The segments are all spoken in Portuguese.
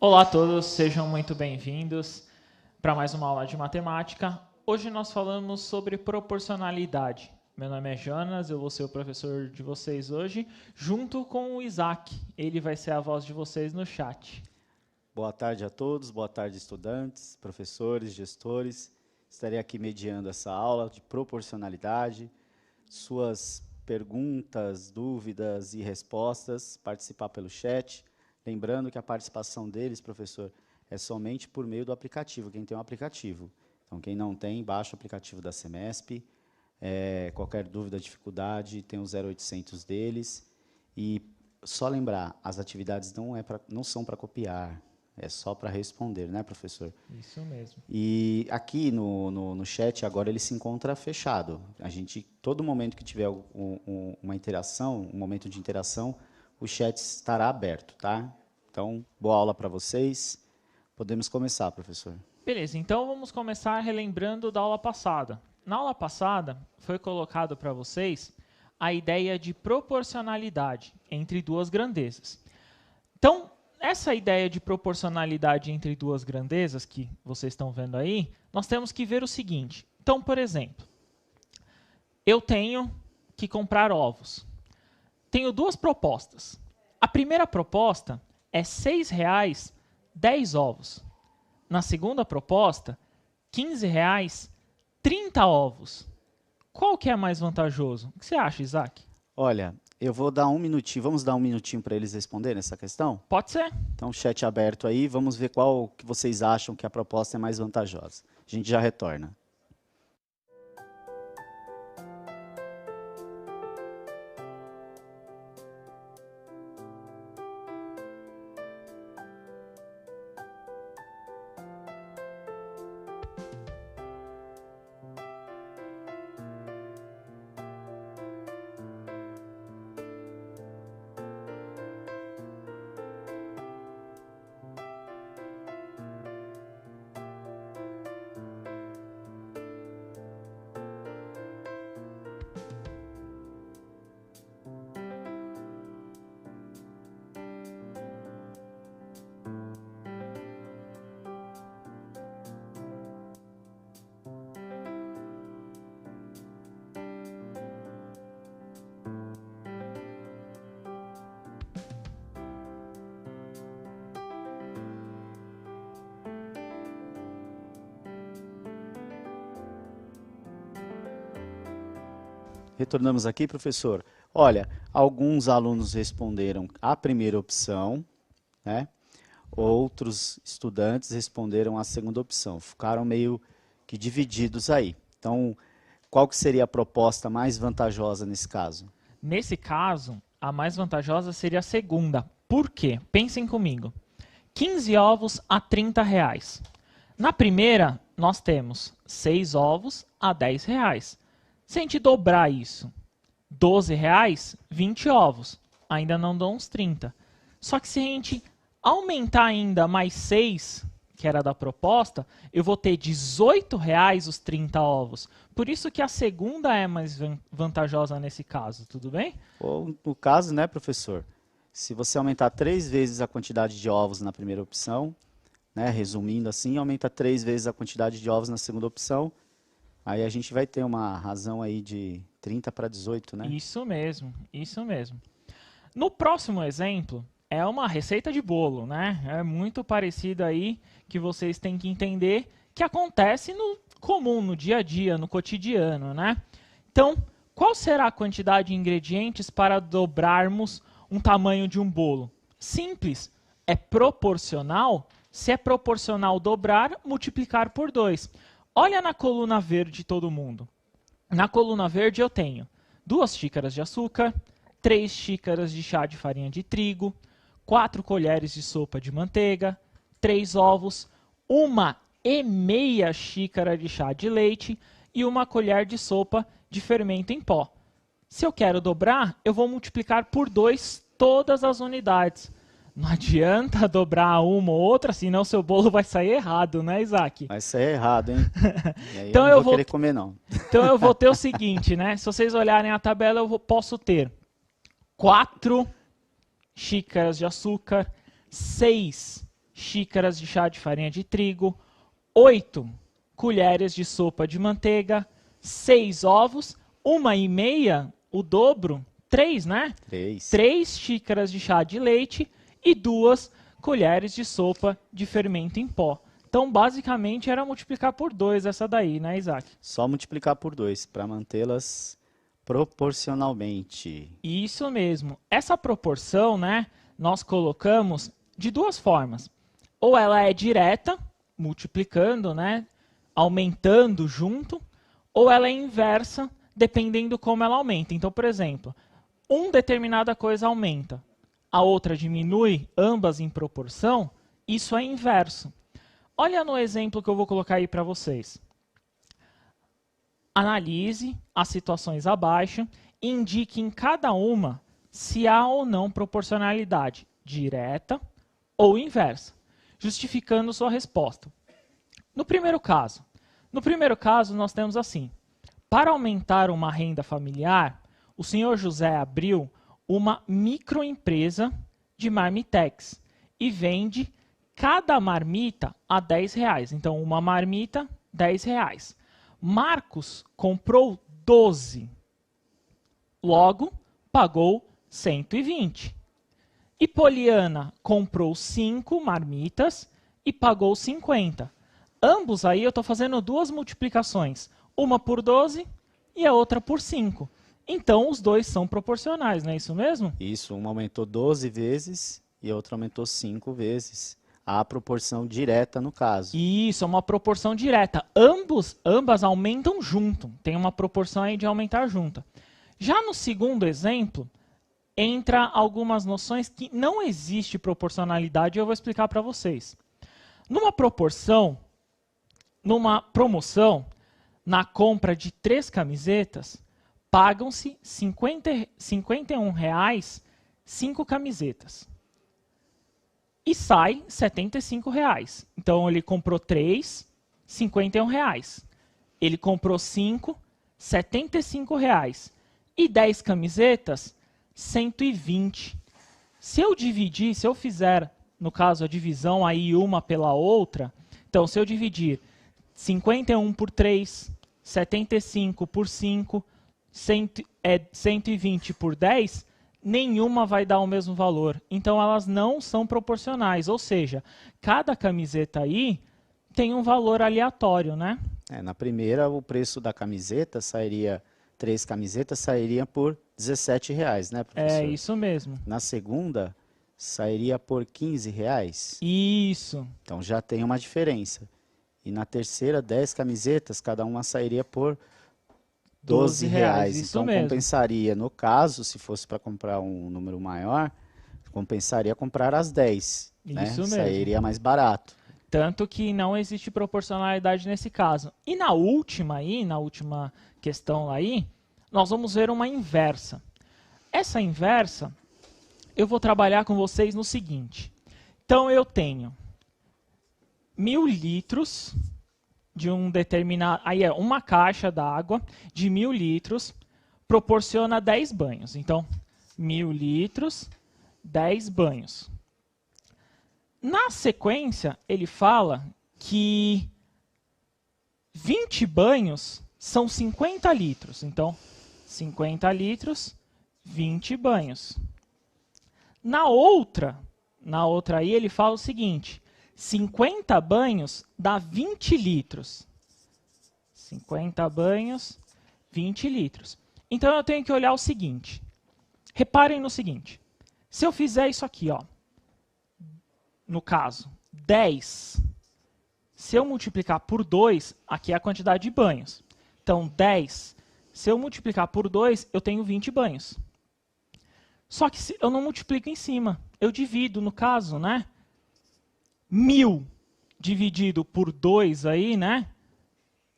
Olá a todos, sejam muito bem-vindos para mais uma aula de matemática. Hoje nós falamos sobre proporcionalidade. Meu nome é Jonas, eu vou ser o professor de vocês hoje, junto com o Isaac. Ele vai ser a voz de vocês no chat. Boa tarde a todos, boa tarde estudantes, professores, gestores. Estarei aqui mediando essa aula de proporcionalidade, suas perguntas, dúvidas e respostas, participar pelo chat. Lembrando que a participação deles, professor, é somente por meio do aplicativo, quem tem um aplicativo. Então, quem não tem, baixa o aplicativo da Semesp. Qualquer dúvida, dificuldade, tem o 0800 deles. E só lembrar, as atividades não são para copiar, é só para responder, né, professor? Isso mesmo. E aqui no chat, agora, ele se encontra fechado. Todo momento que tiver uma interação, um momento de interação, o chat estará aberto, tá? Então, boa aula para vocês. Podemos começar, professor. Beleza, então vamos começar relembrando da aula passada. Na aula passada, foi colocado para vocês a ideia de proporcionalidade entre duas grandezas. Então, essa ideia de proporcionalidade entre duas grandezas que vocês estão vendo aí, nós temos que ver o seguinte. Então, por exemplo, eu tenho que comprar ovos. Tenho duas propostas. A primeira proposta é R$ 6,00, 10 ovos. Na segunda proposta, R$ 15,00, 30 ovos. Qual que é mais vantajoso? O que você acha, Isaac? Olha, eu vou dar um minutinho, vamos dar um minutinho para eles responderem essa questão? Pode ser. Então, chat aberto aí, vamos ver qual que vocês acham que a proposta é mais vantajosa. A gente já retorna. Retornamos aqui, professor. Olha, alguns alunos responderam a primeira opção, né? Outros estudantes responderam a segunda opção. Ficaram meio que divididos aí. Então, qual que seria a proposta mais vantajosa nesse caso? Nesse caso, a mais vantajosa seria a segunda. Por quê? Pensem comigo. 15 ovos a R$ 30,00. Na primeira, nós temos 6 ovos a R$ 10,00. Se a gente dobrar isso, R$ 12,00, 20 ovos. Ainda não dão uns 30. Só que se a gente aumentar ainda mais 6, que era da proposta, eu vou ter R$ 18,00 os 30 ovos. Por isso que a segunda é mais vantajosa nesse caso, tudo bem? Ou, no caso, né, professor, se você aumentar 3 vezes a quantidade de ovos na primeira opção, né, resumindo assim, aumenta 3 vezes a quantidade de ovos na segunda opção, aí a gente vai ter uma razão aí de 30 para 18, né? Isso mesmo, isso mesmo. No próximo exemplo, é uma receita de bolo, né? É muito parecido aí que vocês têm que entender que acontece no comum, no dia a dia, no cotidiano, né? Então, qual será a quantidade de ingredientes para dobrarmos um tamanho de um bolo? Simples, é proporcional. Se é proporcional dobrar, multiplicar por 2. Olha na coluna verde todo mundo. Na coluna verde eu tenho 2 xícaras de açúcar, 3 xícaras de chá de farinha de trigo, 4 colheres de sopa de manteiga, 3 ovos, 1,5 xícara de chá de leite e 1 colher de sopa de fermento em pó. Se eu quero dobrar, eu vou multiplicar por 2 todas as unidades. Não adianta dobrar uma ou outra, senão seu bolo vai sair errado, né, Isaac? Vai sair errado, hein? E aí Então eu não vou querer comer, não. Então eu vou ter o seguinte, né? Se vocês olharem a tabela, eu posso ter 4 xícaras de açúcar, 6 xícaras de chá de farinha de trigo, 8 colheres de sopa de manteiga, 6 ovos, 1,5, o dobro, 3, né? 3 xícaras de chá de leite e 2 colheres de sopa de fermento em pó. Então, basicamente, era multiplicar por 2 essa daí, né, Isaac? Só multiplicar por 2 para mantê-las proporcionalmente. Isso mesmo. Essa proporção, né, nós colocamos de duas formas. Ou ela é direta, multiplicando, né, aumentando junto, ou ela é inversa, dependendo como ela aumenta. Então, por exemplo, uma determinada coisa aumenta, a outra diminui, ambas em proporção, isso é inverso. Olha no exemplo que eu vou colocar aí para vocês. Analise as situações abaixo e indique em cada uma se há ou não proporcionalidade direta ou inversa, justificando sua resposta. No primeiro caso, nós temos assim: para aumentar uma renda familiar, o senhor José abriu uma microempresa de marmitex e vende cada marmita a R$10. Então, uma marmita, R$10. Marcos comprou 12. Logo, pagou 120. E Poliana comprou 5 marmitas e pagou 50. Ambos aí eu estou fazendo duas multiplicações. Uma por 12 e a outra por 5. Então, os dois são proporcionais, não é isso mesmo? Isso, uma aumentou 12 vezes e a outra aumentou 5 vezes. Há a proporção direta no caso. Isso, é uma proporção direta. Ambas aumentam junto. Tem uma proporção aí de aumentar junto. Já no segundo exemplo, entra algumas noções que não existe proporcionalidade e eu vou explicar para vocês. Numa promoção, na compra de 3 camisetas, pagam-se R$ 51 5 camisetas. E sai R$ 75. Então, ele comprou 3, R$ 51. Ele comprou 5, R$ 75. E 10 camisetas, 120. Se eu fizer, no caso, a divisão aí uma pela outra, então, se eu dividir 51 por 3, 75 por 5, 120 por 10, nenhuma vai dar o mesmo valor. Então, elas não são proporcionais. Ou seja, cada camiseta aí tem um valor aleatório, né? Na primeira, o preço da camiseta sairia, 3 camisetas sairiam por R$17, né, professor? É isso mesmo. Na segunda, sairia por R$15. Isso. Então, já tem uma diferença. E na terceira, 10 camisetas, cada uma sairia por R$12. Isso Então, mesmo. compensaria, no caso, se fosse para comprar um número maior, compensaria comprar as 10. Né? Isso mesmo. Sairia mais barato. Tanto que não existe proporcionalidade nesse caso. E na última questão aí, nós vamos ver uma inversa. Essa inversa, eu vou trabalhar com vocês no seguinte. Então, eu tenho 1.000 litros de um determinado... Aí é uma caixa d'água de 1.000 litros proporciona 10 banhos. Então, 1.000 litros, 10 banhos. Na sequência, ele fala que 20 banhos são 50 litros. Então, 50 litros, 20 banhos. Na outra aí, ele fala o seguinte: 50 banhos dá 20 litros. 50 banhos, 20 litros. Então, eu tenho que olhar o seguinte. Reparem no seguinte. Se eu fizer isso aqui, ó, no caso, 10, se eu multiplicar por 2, aqui é a quantidade de banhos. Então, 10, se eu multiplicar por 2, eu tenho 20 banhos. Só que eu não multiplico em cima, eu divido, no caso, né? 1.000 dividido por 2 aí, né?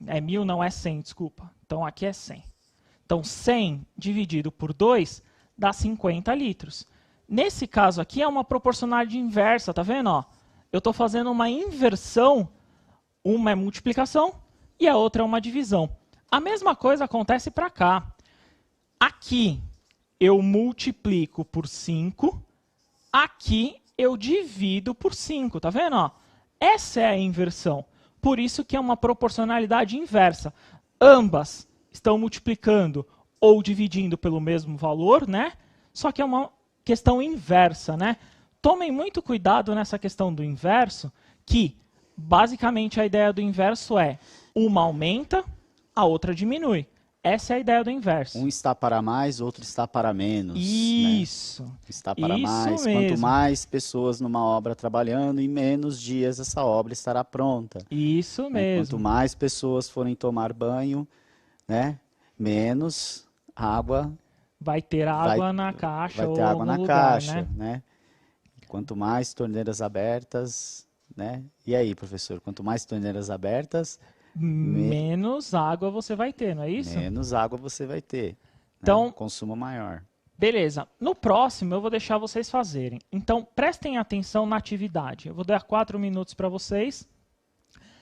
É 1.000, não é 100, desculpa. Então, aqui é 100. Então, 100 dividido por 2 dá 50 litros. Nesse caso aqui é uma proporcionalidade inversa, tá vendo? Ó, eu estou fazendo uma inversão, uma é multiplicação e a outra é uma divisão. A mesma coisa acontece para cá. Aqui eu multiplico por 5, aqui eu divido por 5, tá vendo? Ó? Essa é a inversão. Por isso que é uma proporcionalidade inversa. Ambas estão multiplicando ou dividindo pelo mesmo valor, né? Só que é uma questão inversa, né? Tomem muito cuidado nessa questão do inverso, que basicamente a ideia do inverso é uma aumenta, a outra diminui. Essa é a ideia do inverso. Um está para mais, outro está para menos. Isso. Né? Está para Isso mais. mesmo. Quanto mais pessoas numa obra trabalhando, em menos dias essa obra estará pronta. Isso Né? mesmo. Quanto mais pessoas forem tomar banho, né? Menos água vai ter água na caixa vai ou ter água na lugar, caixa, né? Quanto mais torneiras abertas, né? E aí, professor, quanto mais torneiras abertas, menos água você vai ter, não é isso? Menos água você vai ter. Então, né? Consumo maior. Beleza. No próximo eu vou deixar vocês fazerem. Então, prestem atenção na atividade. Eu vou dar 4 minutos para vocês.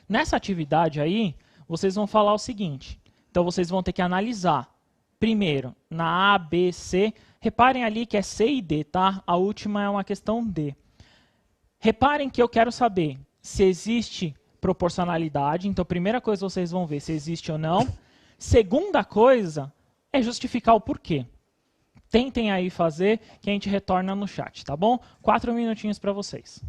Nessa atividade aí, vocês vão falar o seguinte. Então, vocês vão ter que analisar. Primeiro, na A, B, C. Reparem ali que é C e D, tá? A última é uma questão D. Reparem que eu quero saber se existe proporcionalidade. Então, a primeira coisa vocês vão ver se existe ou não. Segunda coisa é justificar o porquê. Tentem aí fazer, que a gente retorna no chat, tá bom? 4 minutinhos para vocês.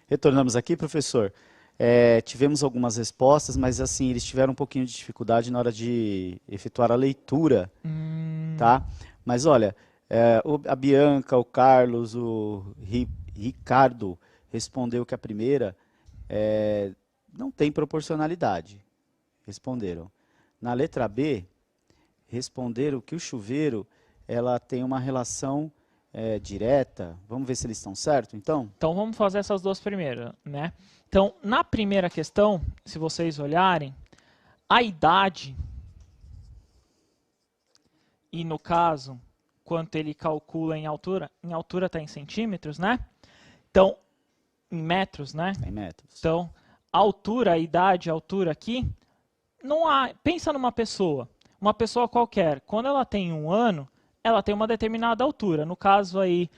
Retornamos aqui, professor. Tivemos algumas respostas, mas assim, eles tiveram um pouquinho de dificuldade na hora de efetuar a leitura, tá? Mas olha, a Bianca, o Carlos, Ricardo respondeu que a primeira não tem proporcionalidade. Responderam. Na letra B, responderam que o chuveiro ela tem uma relação direta. Vamos ver se eles estão certos, então? Então vamos fazer essas duas primeiras, né? Então, na primeira questão, se vocês olharem, a idade, e no caso, quanto ele calcula em altura está em centímetros, né? Então, em metros, né? Em metros. Então, a altura, a idade, a altura aqui, não há. Pensa numa pessoa qualquer, quando ela tem 1 ano, ela tem uma determinada altura. No caso aí,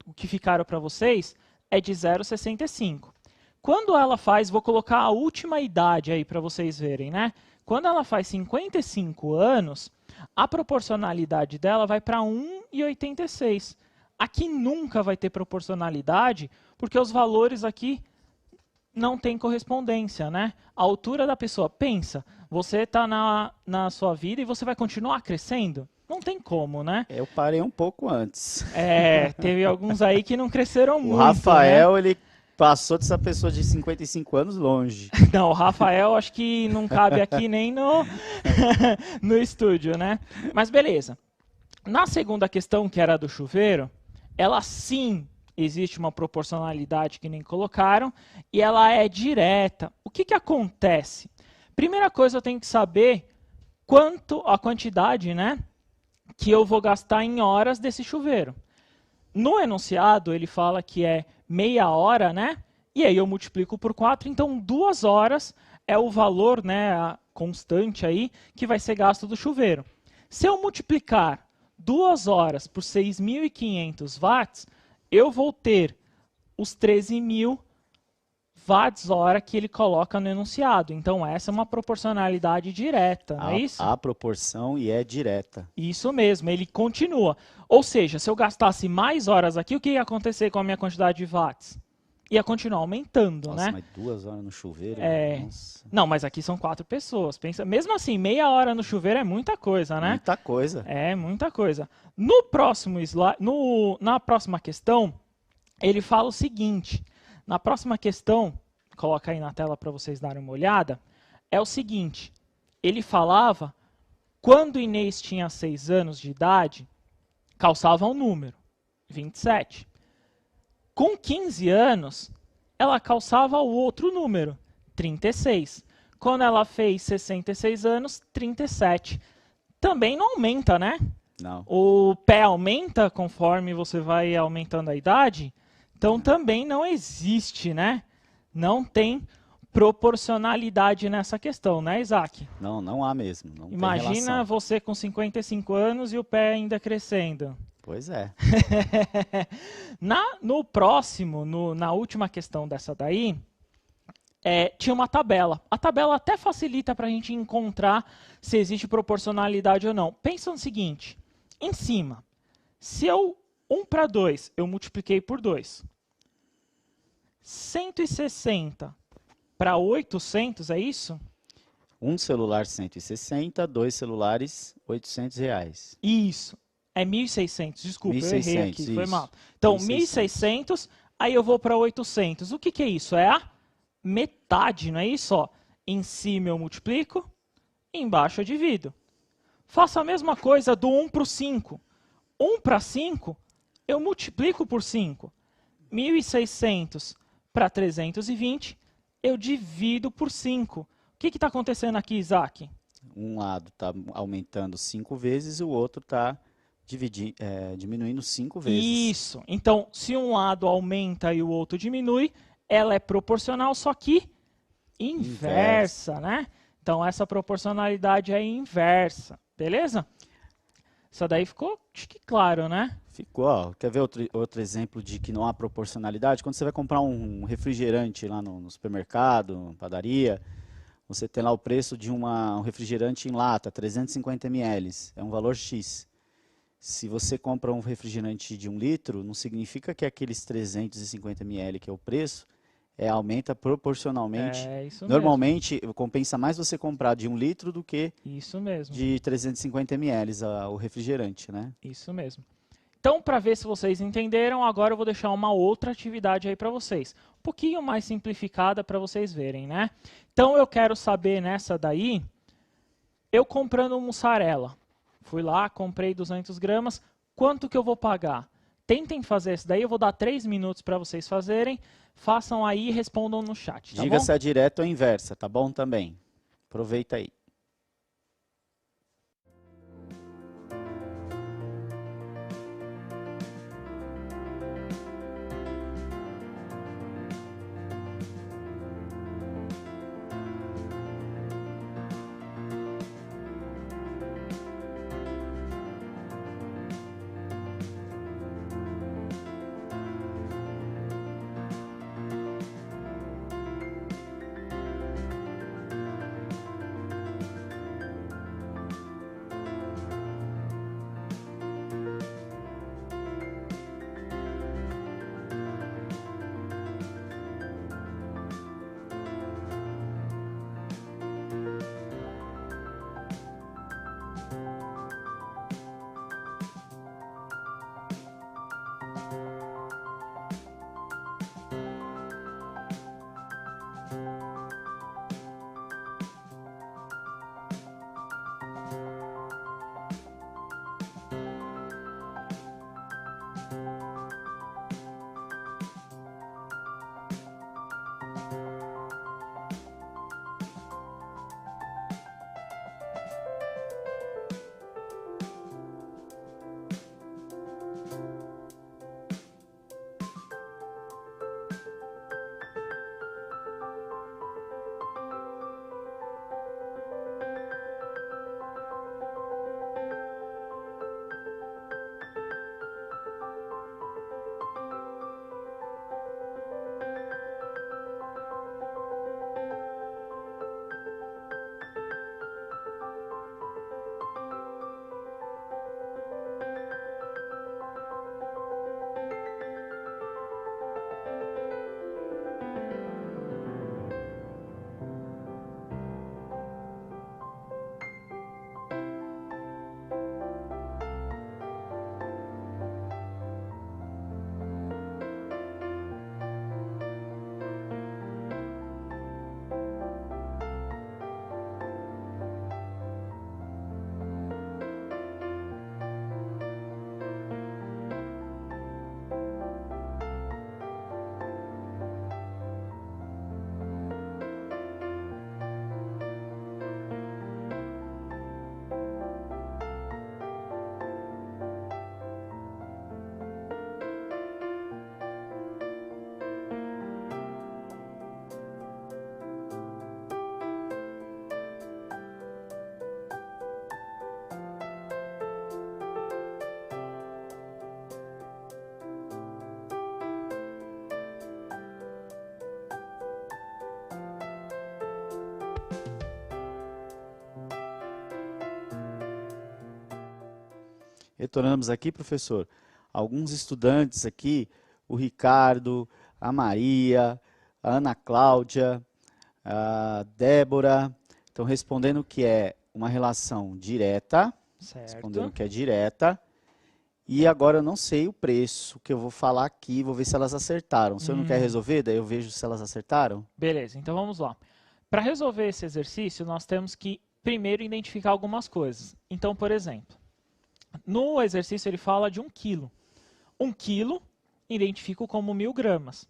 o que ficaram para vocês é de 0,65. Quando ela faz, vou colocar a última idade aí para vocês verem, né? Quando ela faz 55 anos, a proporcionalidade dela vai para 1,86. Aqui nunca vai ter proporcionalidade, porque os valores aqui não têm correspondência, né? A altura da pessoa, pensa, você está na sua vida e você vai continuar crescendo? Não tem como, né? Eu parei um pouco antes. Teve alguns aí que não cresceram muito, O Rafael, né? ele passou dessa pessoa de 55 anos longe. Não, o Rafael acho que não cabe aqui nem no estúdio, né? Mas beleza. Na segunda questão, que era do chuveiro, ela sim existe uma proporcionalidade que nem colocaram e ela é direta. O que acontece? Primeira coisa, eu tenho que saber a quantidade, né, que eu vou gastar em horas desse chuveiro. No enunciado, ele fala que é meia hora, né? E aí eu multiplico por 4, então 2 horas é o valor, né, a constante aí, que vai ser gasto do chuveiro. Se eu multiplicar 2 horas por 6.500 watts, eu vou ter os 13.000 watts-hora que ele coloca no enunciado. Então, essa é uma proporcionalidade direta, não é isso? A proporção e é direta. Isso mesmo, ele continua. Ou seja, se eu gastasse mais horas aqui, o que ia acontecer com a minha quantidade de watts? Ia continuar aumentando, Nossa, né? mas 2 horas no chuveiro? Nossa. Não, mas aqui são 4 pessoas. Pensa, mesmo assim, meia hora no chuveiro é muita coisa, né? Muita coisa. É, muita coisa. No próximo slide, na próxima questão, ele fala o seguinte. Na próxima questão, coloca aí na tela para vocês darem uma olhada, é o seguinte. Ele falava, quando Inês tinha 6 anos de idade, calçava um número, 27. Com 15 anos, ela calçava o outro número, 36. Quando ela fez 66 anos, 37. Também não aumenta, né? Não. O pé aumenta conforme você vai aumentando a idade, então também não existe, né? Não tem proporcionalidade nessa questão, né, Isaac? Não, não há mesmo. Não Imagina tem relação. você com 55 anos e o pé ainda crescendo. Pois é. No próximo, na última questão dessa daí, tinha uma tabela. A tabela até facilita para a gente encontrar se existe proporcionalidade ou não. Pensa no seguinte, em cima, se 1 para 2, eu multipliquei por 2. 160 para 800, é isso? Um celular 160, 2 celulares R$800. Isso. É 1.600, desculpa, 1.600, eu errei aqui, isso. foi mal. Então, 1.600, aí eu vou para 800. O que é isso? É a metade, não é isso? Ó, em cima eu multiplico, embaixo eu divido. Faço a mesma coisa do 1 para o 5. 1 para 5, eu multiplico por 5. 1.600 para 320, eu divido por 5. O que está acontecendo aqui, Isaac? Um lado está aumentando 5 vezes e o outro está diminuindo 5 vezes. Isso. Então, se um lado aumenta e o outro diminui, ela é proporcional, só que inversa, né? Então, essa proporcionalidade é inversa, beleza? Isso daí ficou, acho que claro, né? Ficou, ó. Quer ver outro exemplo de que não há proporcionalidade? Quando você vai comprar um refrigerante lá no supermercado, padaria, você tem lá o preço de um refrigerante em lata, 350 ml, é um valor X. Se você compra um refrigerante de 1 litro, não significa que aqueles 350 ml, que é o preço, aumenta proporcionalmente. É isso mesmo. Normalmente, compensa mais você comprar de 1 litro do que Isso mesmo. de 350 ml o refrigerante, né? Isso mesmo. Então, para ver se vocês entenderam, agora eu vou deixar uma outra atividade aí para vocês. Um pouquinho mais simplificada para vocês verem, né? Então, eu quero saber nessa daí, eu comprando mussarela. Fui lá, comprei 200 gramas, quanto que eu vou pagar? Tentem fazer isso daí, eu vou dar 3 minutos para vocês fazerem. Façam aí e respondam no chat, tá Diga bom? se é direta ou inversa, tá bom também? Aproveita aí. Retornamos aqui, professor. Alguns estudantes aqui, o Ricardo, a Maria, a Ana Cláudia, a Débora, estão respondendo que é uma relação direta. Certo. Respondendo que é direta. E agora eu não sei o preço que eu vou falar aqui, vou ver se elas acertaram. O senhor não quer resolver? Daí eu vejo se elas acertaram. Beleza, então vamos lá. Para resolver esse exercício, nós temos que primeiro identificar algumas coisas. Então, por exemplo, no exercício ele fala de 1 quilo. 1 quilo identifico como 1000 gramas.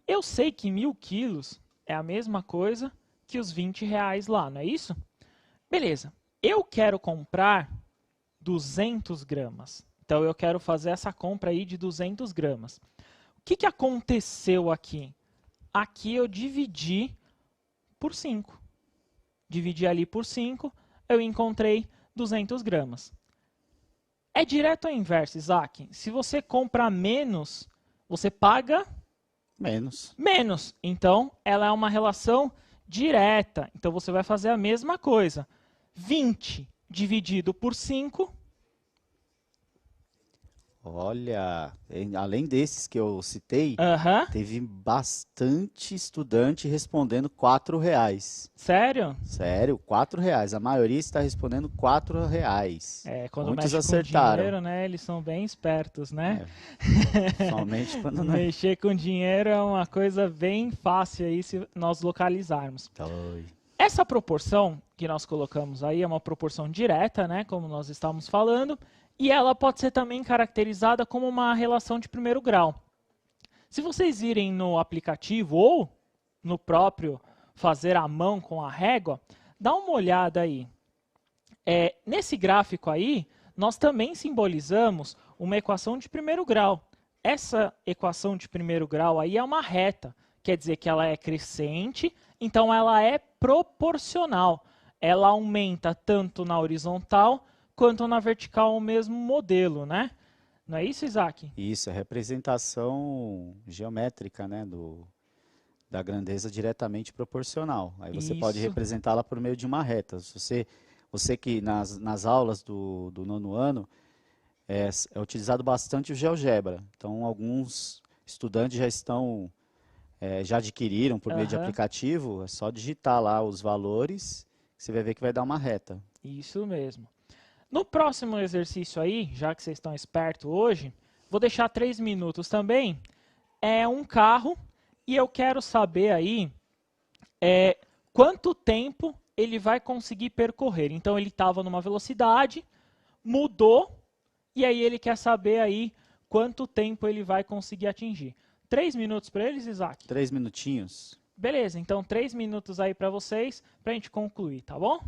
Eu sei que 1000 quilos é a mesma coisa que os R$20 lá, não é isso? Beleza, eu quero comprar 200 gramas. Então eu quero fazer essa compra aí de 200 gramas. O que aconteceu aqui? Aqui eu dividi por 5. Dividi ali por 5, eu encontrei 200 gramas. É direto ou inverso, Isaac? Se você compra menos, você paga menos. Menos. Então, ela é uma relação direta. Então, você vai fazer a mesma coisa. 20 dividido por 5 Olha, além desses que eu citei, Aham. teve bastante estudante respondendo R$ 4. Sério? Sério, R$ 4. A maioria está respondendo R$ 4. É, quando Muitos mexe com acertaram. dinheiro, né? Eles são bem espertos, né? É, somente quando não é. Mexer com dinheiro é uma coisa bem fácil aí se nós localizarmos. Oi. Essa proporção que nós colocamos aí é uma proporção direta, né? Como nós estamos falando, e ela pode ser também caracterizada como uma relação de primeiro grau. Se vocês irem no aplicativo ou no próprio fazer à mão com a régua, dá uma olhada aí. Nesse gráfico aí, nós também simbolizamos uma equação de primeiro grau. Essa equação de primeiro grau aí é uma reta, quer dizer que ela é crescente, então ela é proporcional. Ela aumenta tanto na horizontal quanto na vertical o mesmo modelo, né? Não é isso, Isaac? Isso, é representação geométrica, né, da grandeza diretamente proporcional. Aí você pode Isso. representá-la por meio de uma reta. Você que nas aulas do nono ano é utilizado bastante o GeoGebra. Então, alguns estudantes já adquiriram por meio de Aham. aplicativo. É só digitar lá os valores, que você vai ver que vai dar uma reta. Isso mesmo. No próximo exercício aí, já que vocês estão espertos hoje, vou deixar 3 minutos também. É um carro e eu quero saber aí quanto tempo ele vai conseguir percorrer. Então ele estava numa velocidade, mudou e aí ele quer saber aí quanto tempo ele vai conseguir atingir. 3 minutos para eles, Isaac? 3 minutinhos. Beleza, então 3 minutos aí para vocês, para a gente concluir, tá bom?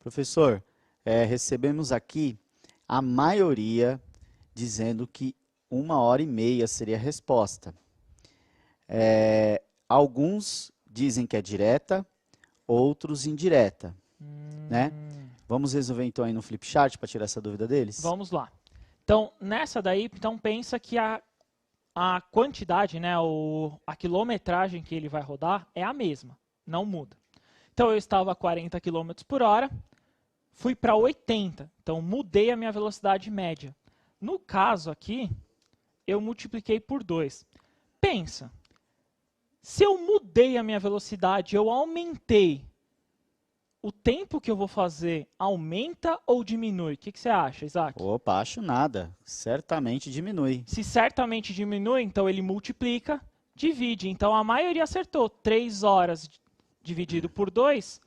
Professor, recebemos aqui a maioria dizendo que 1h30 seria a resposta. Alguns dizem que é direta, outros indireta, né? Vamos resolver então aí no Flipchart para tirar essa dúvida deles? Vamos lá. Então, nessa daí, então pensa que a quantidade, né, a quilometragem que ele vai rodar é a mesma, não muda. Então, eu estava a 40 km por hora, fui para 80, então mudei a minha velocidade média. No caso aqui, eu multipliquei por 2. Pensa, se eu mudei a minha velocidade, eu aumentei, o tempo que eu vou fazer aumenta ou diminui? O que você acha, Isaac? Opa, acho nada. Certamente diminui. Se certamente diminui, então ele multiplica, divide. Então a maioria acertou. 3 horas dividido por 2,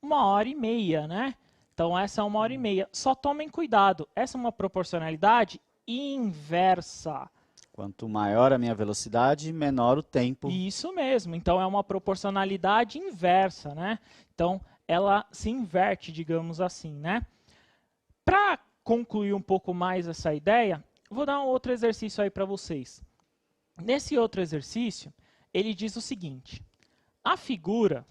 1h30, né? Então essa é 1h30. Só tomem cuidado, essa é uma proporcionalidade inversa. Quanto maior a minha velocidade, menor o tempo. Isso mesmo, então é uma proporcionalidade inversa, né? Então ela se inverte, digamos assim, né? Para concluir um pouco mais essa ideia, vou dar um outro exercício aí para vocês. Nesse outro exercício, ele diz o seguinte: a figura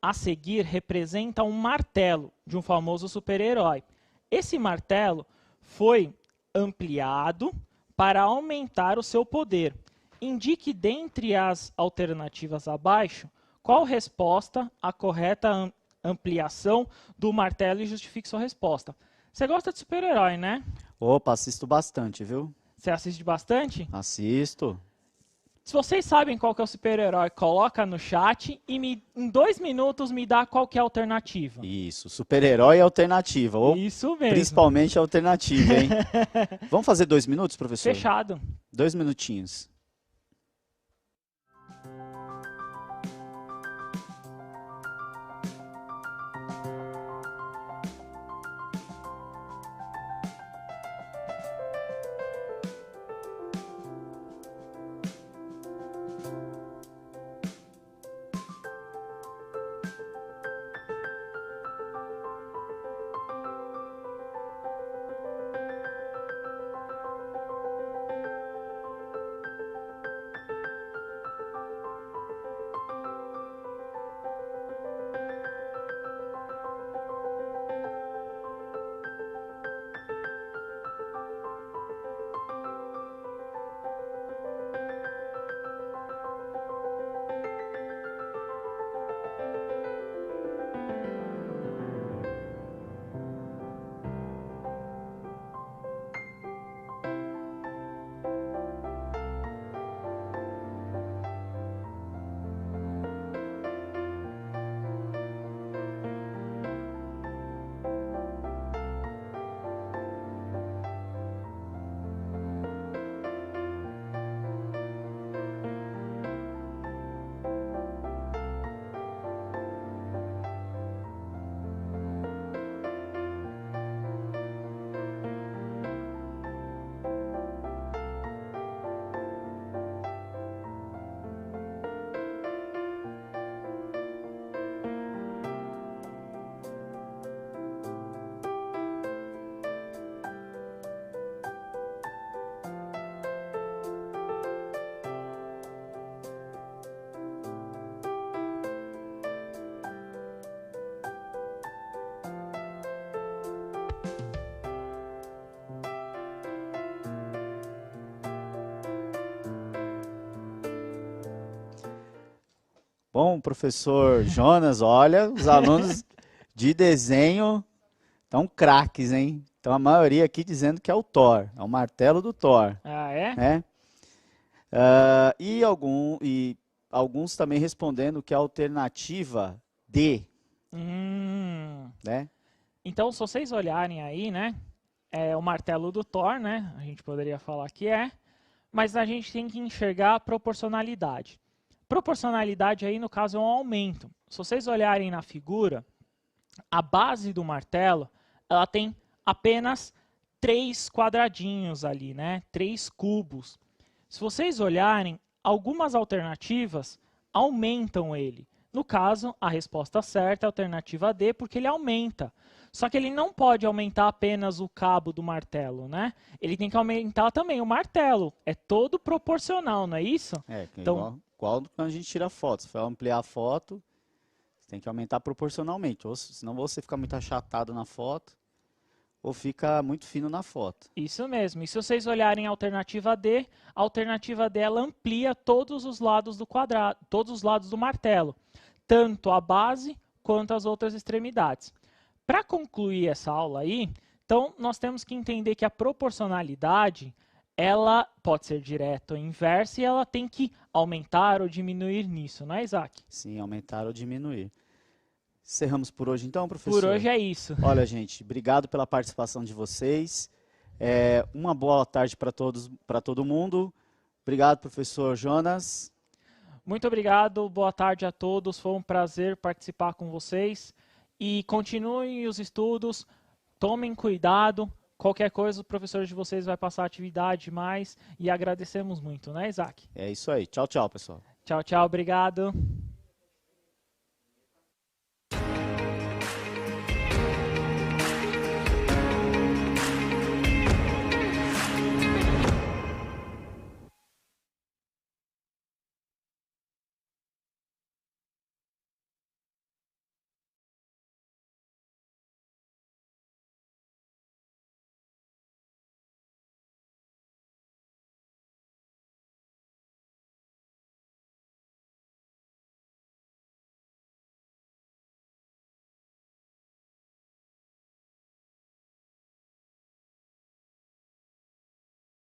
a seguir representa um martelo de um famoso super-herói. Esse martelo foi ampliado para aumentar o seu poder. Indique dentre as alternativas abaixo qual resposta a correta ampliação do martelo e justifique sua resposta. Você gosta de super-herói, né? Opa, assisto bastante, viu? Você assiste bastante? Assisto. Se vocês sabem qual que é o super-herói, coloca no chat e em 2 minutos me dá qual que é a alternativa. Isso, super-herói e alternativa. Ou Isso mesmo. principalmente alternativa, hein? Vamos fazer 2 minutos, professor? Fechado. 2 minutinhos. Bom, professor Jonas, olha, os alunos de desenho estão craques, hein? Então a maioria aqui dizendo que é o Thor, é o martelo do Thor. Ah, é? Né? E alguns também respondendo que é a alternativa D. Né? Então, se vocês olharem aí, né? É o martelo do Thor, né? A gente poderia falar que é. Mas a gente tem que enxergar a proporcionalidade. Proporcionalidade aí, no caso, é um aumento. Se vocês olharem na figura, a base do martelo, ela tem apenas 3 quadradinhos ali, né? 3 cubos. Se vocês olharem, algumas alternativas aumentam ele. No caso, a resposta certa é a alternativa D, porque ele aumenta. Só que ele não pode aumentar apenas o cabo do martelo, né? Ele tem que aumentar também o martelo. É todo proporcional, não é isso? Então, igual quando a gente tira foto. Se for ampliar a foto, você tem que aumentar proporcionalmente. Ou senão você fica muito achatado na foto, ou fica muito fino na foto. Isso mesmo. E se vocês olharem a alternativa D ela amplia todos os lados do quadrado, todos os lados do martelo, tanto a base quanto as outras extremidades. Para concluir essa aula aí, então nós temos que entender que a proporcionalidade ela pode ser direta ou inversa e ela tem que aumentar ou diminuir nisso, não é, Isaac? Sim, aumentar ou diminuir. Encerramos por hoje então, professor? Por hoje é isso. Olha, gente, obrigado pela participação de vocês. Uma boa tarde para todos, para todo mundo. Obrigado, professor Jonas. Muito obrigado, boa tarde a todos. Foi um prazer participar com vocês. E continuem os estudos, tomem cuidado. Qualquer coisa, o professor de vocês vai passar atividade mais. E agradecemos muito, né, Isaac? É isso aí. Tchau, tchau, pessoal. Tchau, tchau, obrigado.